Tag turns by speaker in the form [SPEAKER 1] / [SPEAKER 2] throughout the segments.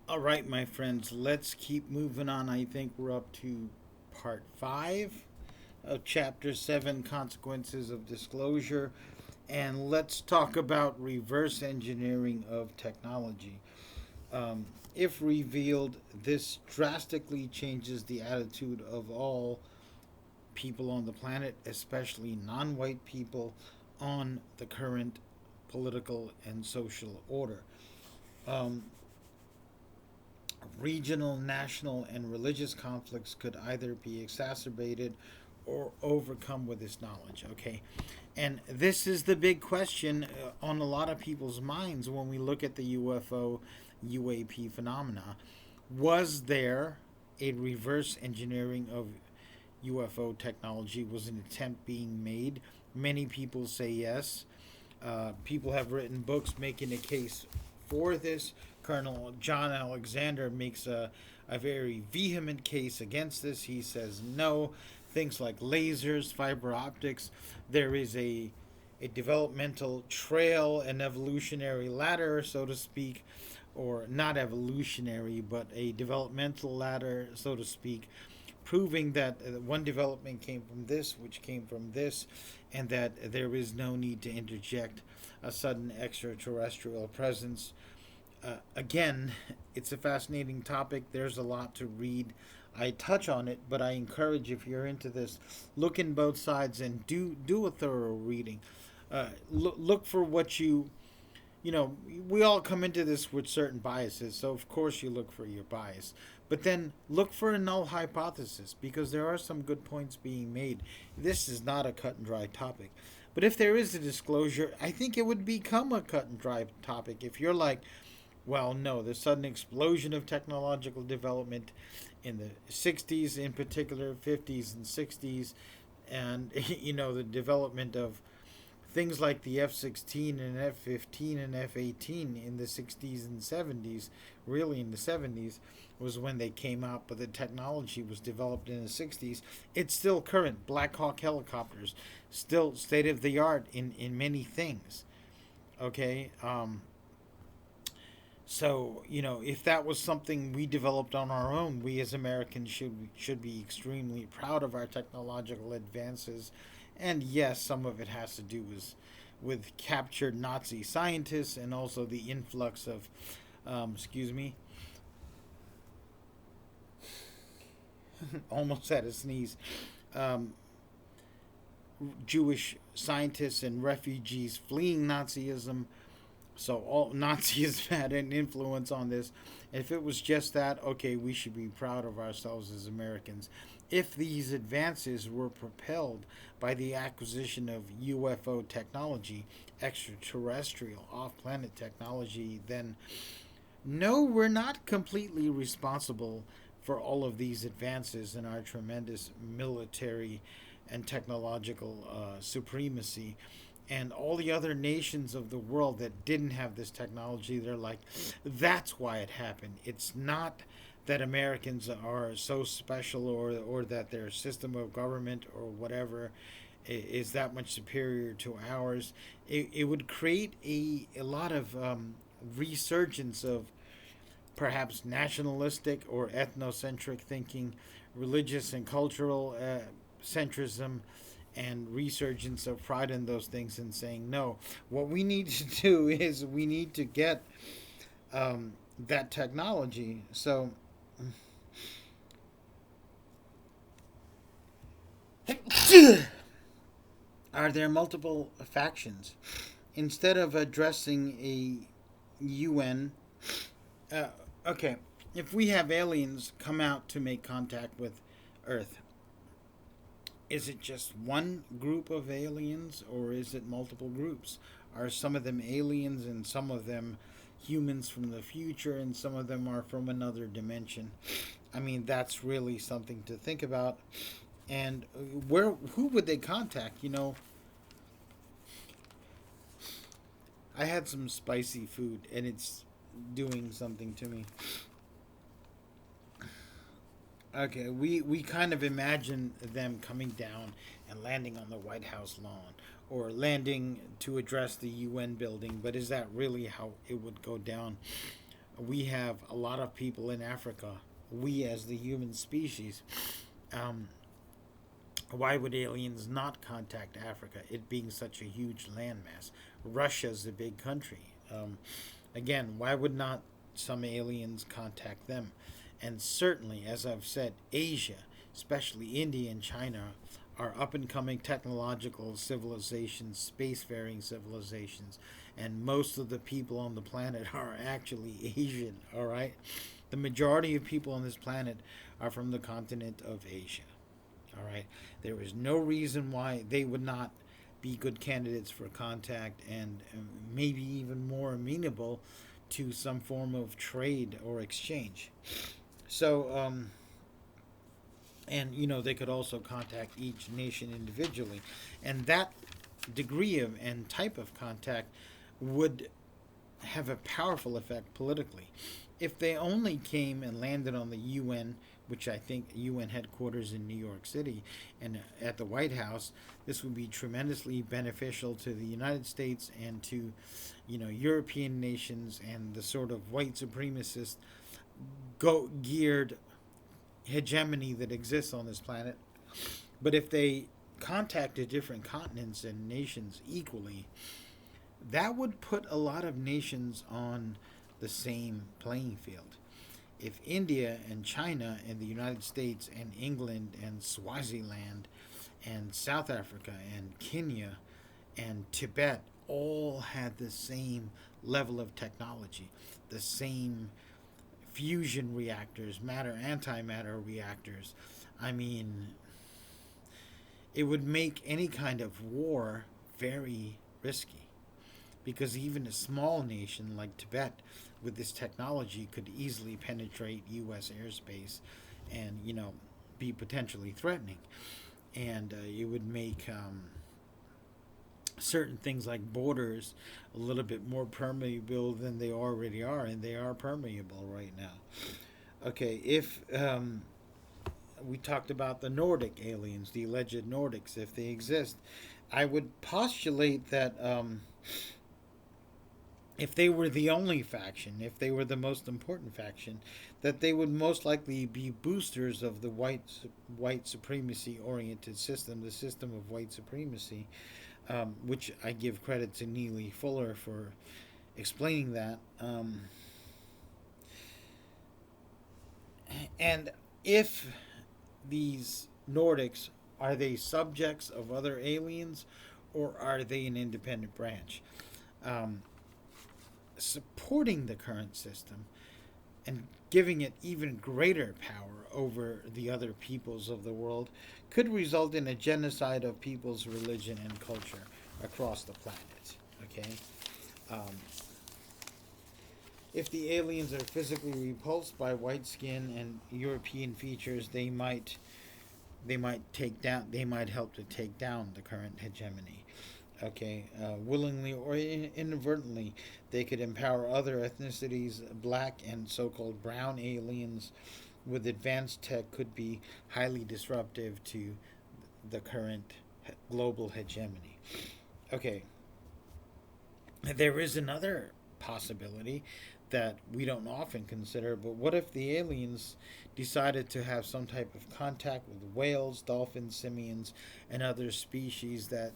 [SPEAKER 1] All right, my friends, let's keep moving on. I think we're up to part 5 of chapter 7, Consequences of Disclosure. And let's talk about reverse engineering of technology. If revealed, this drastically changes the attitude of all people on the planet, especially non white people, on the current political and social order. Um, Regional, national, and religious conflicts could either be exacerbated or overcome with this knowledge. Okay, and this is the big question on a lot of people's minds when we look at the UFO UAP phenomena. Was there a reverse engineering of UFO technology? Was an attempt being made? Many people say yes. People have written books making a case for this. Colonel John Alexander makes a very vehement case against this. He says no. Things like lasers, fiber optics, there is a developmental trail, an evolutionary ladder, so to speak, or not evolutionary, but a developmental ladder, so to speak, proving that one development came from this, which came from this, and that there is no need to interject a sudden extraterrestrial presence. Again, it's a fascinating topic. There's a lot to read. I touch on it, but I encourage, if you're into this, look in both sides and do a thorough reading. Look for what you know, we all come into this with certain biases, so of course you look for your bias. But then look for a null hypothesis because there are some good points being made. This is not a cut and dry topic. But if there is a disclosure, I think it would become a cut and dry topic. If you're like, well, no, the sudden explosion of technological development in the 60s, in particular, 50s and 60s, and, you know, the development of things like the F 16 and F 15 and F 18 in the 60s and 70s, really in the 70s, was when they came out, but the technology was developed in the 60s. It's still current. Black Hawk helicopters, still state of the art in many things. Okay? So, you know, if that was something we developed on our own, we as Americans should be extremely proud of our technological advances. And yes, some of it has to do with captured Nazi scientists and also the influx of, excuse me, almost had a sneeze, um, Jewish scientists and refugees fleeing Nazism. So all Nazis had an influence on this. If it was just that, okay, we should be proud of ourselves as Americans. If these advances were propelled by the acquisition of UFO technology, extraterrestrial, off planet technology, then no, we're not completely responsible for all of these advances in our tremendous military and technological supremacy. And all the other nations of the world that didn't have this technology, they're like, that's why it happened. It's not that Americans are so special, or that their system of government or whatever is that much superior to ours. It would create a lot of resurgence of perhaps nationalistic or ethnocentric thinking, religious and cultural centrism, and resurgence of pride in those things, and saying, no, what we need to do is we need to get that technology. So, are there multiple factions? Instead of addressing a UN, uh, okay, if we have aliens come out to make contact with Earth, is it just one group of aliens or is it multiple groups? Are some of them aliens and some of them humans from the future and some of them are from another dimension? I mean, that's really something to think about. And who would they contact? You know, I had some spicy food and it's doing something to me. Okay, we kind of imagine them coming down and landing on the White House lawn or landing to address the UN building, but is that really how it would go down? We have a lot of people in Africa. We, as the human species, um, why would aliens not contact Africa? It being such a huge landmass. Russia's a big country. Again, why would not some aliens contact them? And certainly, as I've said, Asia, especially India and China, are up and coming technological civilizations, spacefaring civilizations, and most of the people on the planet are actually Asian, all right? The majority of people on this planet are from the continent of Asia, all right? There is no reason why they would not be good candidates for contact and maybe even more amenable to some form of trade or exchange. So, and they could also contact each nation individually, and that degree of and type of contact would have a powerful effect politically. If they only came and landed on the UN, which I think UN headquarters in New York City and at the White House, this would be tremendously beneficial to the United States and to, European nations and the sort of white supremacist geared hegemony that exists on this planet. But if they contacted different continents and nations equally, that would put a lot of nations on the same playing field. If India and China and the United States and England and Swaziland and South Africa and Kenya and Tibet all had the same level of technology, the same fusion reactors, matter antimatter reactors, I mean, it would make any kind of war very risky, because even a small nation like Tibet with this technology could easily penetrate U.S. airspace and, be potentially threatening. And it would make certain things like borders a little bit more permeable than they already are, and they are permeable right now. Okay, if we talked about the Nordic aliens, the alleged Nordics, if they exist, I would postulate that if they were the only faction, if they were the most important faction, that they would most likely be boosters of the white supremacy oriented system, the system of white supremacy, which I give credit to Neely Fuller for explaining that. And if these Nordics, are they subjects of other aliens, or are they an independent branch? Supporting the current system and giving it even greater power over the other peoples of the world could result in a genocide of people's religion and culture across the planet. Okay? If the aliens are physically repulsed by white skin and European features, they might help to take down the current hegemony. Okay, willingly or inadvertently, they could empower other ethnicities. Black and so-called brown aliens with advanced tech could be highly disruptive to the current global hegemony. Okay, there is another possibility that we don't often consider, but what if the aliens decided to have some type of contact with whales, dolphins, simians, and other species that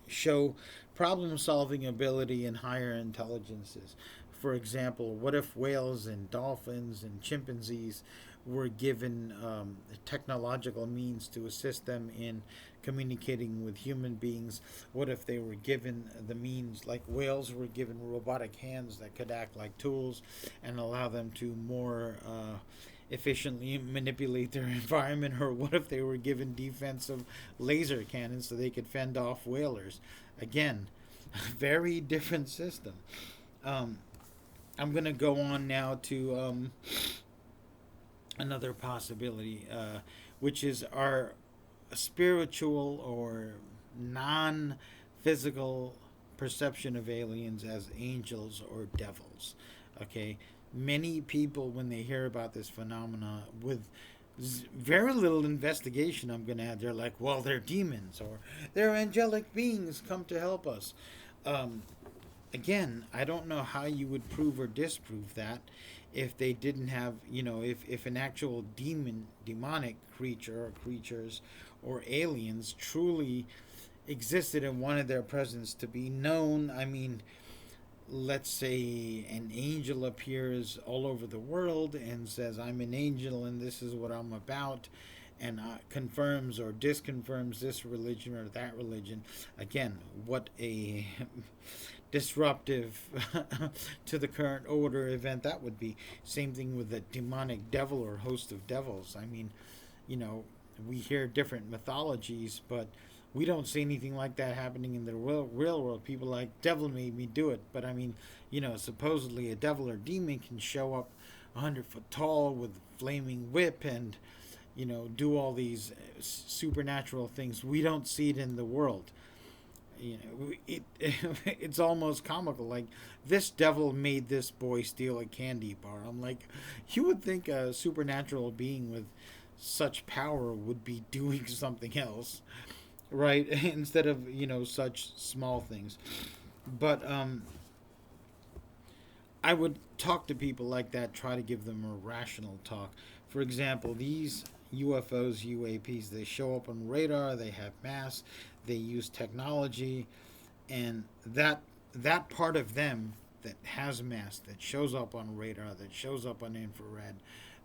[SPEAKER 1] show problem solving ability and higher intelligences? For example, what if whales and dolphins and chimpanzees were given technological means to assist them in communicating with human beings? What if they were given the means, like whales were given robotic hands that could act like tools and allow them to more efficiently manipulate their environment? Or what if they were given defensive laser cannons so they could fend off whalers? Again, very different system. I'm going to go on now to another possibility, which is our spiritual or non physical perception of aliens as angels or devils. Okay? Many people, when they hear about this phenomena, with very little investigation, I'm going to add, they're like, well, they're demons or they're angelic beings come to help us. again, I don't know how you would prove or disprove that if they didn't have, if an actual demonic creature or creatures or aliens truly existed and wanted their presence to be known. I mean, let's say an angel appears all over the world and says, I'm an angel and this is what I'm about, and confirms or disconfirms this religion or that religion. Again, what a disruptive to the current order event that would be. Same thing with the demonic devil or host of devils. I mean, you know, we hear different mythologies, but we don't see anything like that happening in the real world. People like, devil made me do it. But I mean, supposedly a devil or demon can show up 100 foot tall with flaming whip and, do all these supernatural things. We don't see it in the world. It's almost comical. Like, this devil made this boy steal a candy bar. I'm like, you would think a supernatural being with such power would be doing something else, right? Instead of such small things. But I would talk to people like that, try to give them a rational talk. For example, these UFOs, UAPs, they show up on radar, they have mass, they use technology, and that part of them that has mass, that shows up on radar, that shows up on infrared,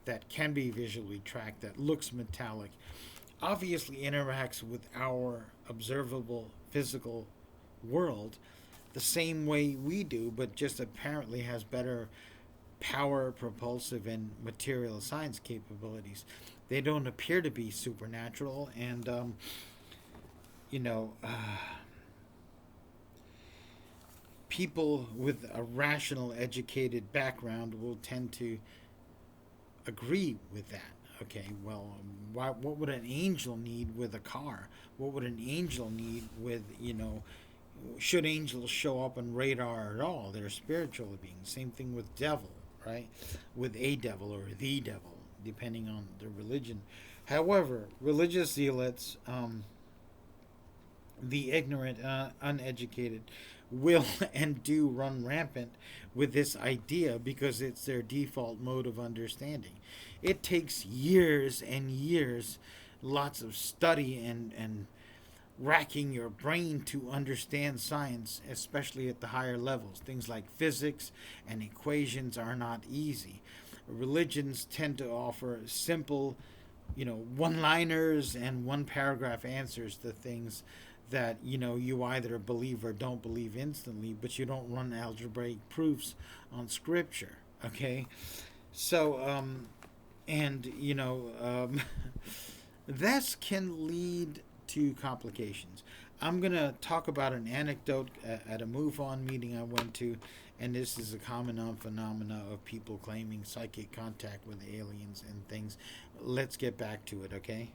[SPEAKER 1] that can be visually tracked, that looks metallic, obviously interacts with our observable physical world the same way we do, but just apparently has better power, propulsive, and material science capabilities. They don't appear to be supernatural, and you know, uh, people with a rational, educated background will tend to agree with that. Okay, well, what would an angel need with a car? What would an angel need with, should angels show up on radar at all? They're spiritual beings. Same thing with devil, right? With a devil or the devil, depending on the religion. However, religious zealots, the ignorant, uneducated, will and do run rampant with this idea because it's their default mode of understanding. It takes years and years, lots of study and racking your brain to understand science, especially at the higher levels. Things like physics and equations are not easy. Religions tend to offer simple, one liners and one paragraph answers to things that you either believe or don't believe instantly, but you don't run algebraic proofs on scripture. Okay, so and this can lead to complications. I'm gonna talk about an anecdote at a move on meeting I went to, and this is a common phenomena of people claiming psychic contact with aliens and things. Let's get back to it, okay?